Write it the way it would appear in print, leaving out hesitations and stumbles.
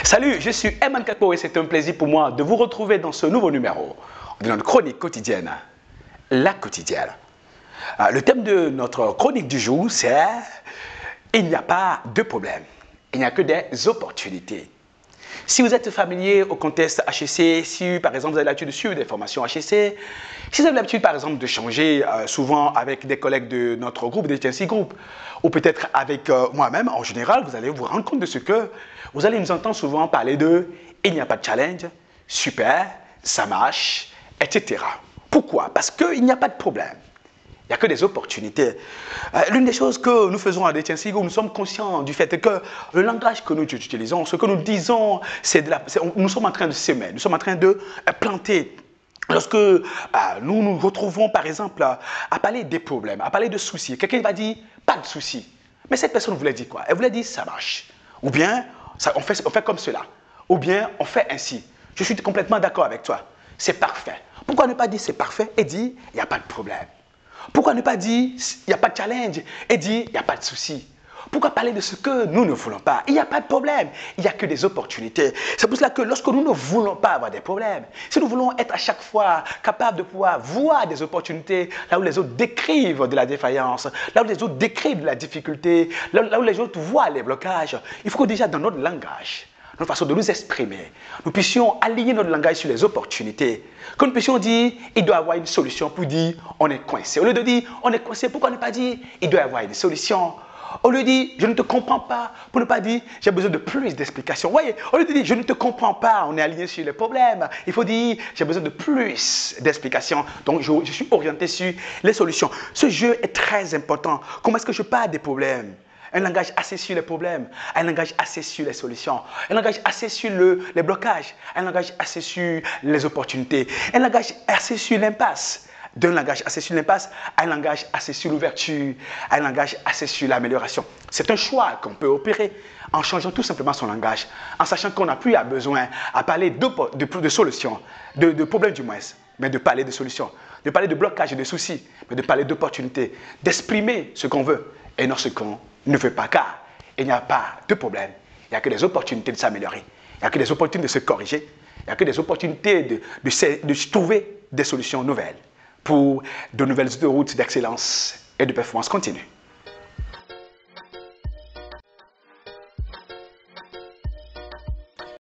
Salut, je suis Eman Kakpo et c'est un plaisir pour moi de vous retrouver dans ce nouveau numéro de notre chronique quotidienne, La Quotidienne. Le thème de notre chronique du jour, c'est « Il n'y a pas de problème, il n'y a que des opportunités ». Si vous êtes familier au contexte HEC, si par exemple vous avez l'habitude de suivre des formations HEC, si vous avez l'habitude par exemple de changer souvent avec des collègues de notre groupe, des TNC Group, ou peut-être avec moi-même, en général, vous allez vous rendre compte de ce que vous allez nous entendre souvent parler de « il n'y a pas de challenge, super, ça marche, etc. » Pourquoi? Parce qu'il n'y a pas de problème. Il n'y a que des opportunités. L'une des choses que nous faisons à DTNC Group, nous sommes conscients du fait que le langage que nous utilisons, ce que nous disons, nous sommes en train de semer, nous sommes en train de planter. Lorsque nous nous retrouvons, par exemple, à parler des problèmes, à parler de soucis, quelqu'un va dire « pas de soucis ». Mais cette personne voulait dire quoi? Elle voulait dire « ça marche ». Ou bien on fait comme cela. Ou bien on fait ainsi. Je suis complètement d'accord avec toi. C'est parfait. Pourquoi ne pas dire « c'est parfait » et dire « il n'y a pas de problème ». Pourquoi ne pas dire « il n'y a pas de challenge » et dire « il n'y a pas de souci » ? Pourquoi parler de ce que nous ne voulons pas? Il n'y a pas de problème, il n'y a que des opportunités. C'est pour cela que lorsque nous ne voulons pas avoir des problèmes, si nous voulons être à chaque fois capables de pouvoir voir des opportunités, là où les autres décrivent de la défaillance, là où les autres décrivent de la difficulté, là où les autres voient les blocages, il faut que déjà dans notre langage, notre façon de nous exprimer, nous puissions aligner notre langage sur les opportunités. Que nous puissions dire, il doit y avoir une solution pour dire, on est coincé. Au lieu de dire, on est coincé, pourquoi ne pas dire, il doit y avoir une solution? Au lieu de dire, je ne te comprends pas, pour ne pas dire, j'ai besoin de plus d'explications. Voyez, au lieu de dire, je ne te comprends pas, on est aligné sur les problèmes. Il faut dire, j'ai besoin de plus d'explications. Donc, je suis orienté sur les solutions. Ce jeu est très important. Comment est-ce que je parle des problèmes? Un langage assez sur les problèmes, un langage assez sur les solutions, un langage assez sur les blocages, un langage assez sur les opportunités, un langage assez sur l'impasse. D'un langage assez sur l'impasse à un langage assez sur l'ouverture, à un langage assez sur l'amélioration. C'est un choix qu'on peut opérer en changeant tout simplement son langage, en sachant qu'on n'a plus besoin à parler de solutions, de problèmes du moins, mais de parler de solutions, de parler de blocages et de soucis, mais de parler d'opportunités, d'exprimer ce qu'on veut et non ce qu'on ne veut pas, car il n'y a pas de problème, il n'y a que des opportunités de s'améliorer, il n'y a que des opportunités de se corriger, il n'y a que des opportunités de trouver des solutions nouvelles pour de nouvelles routes d'excellence et de performance continue.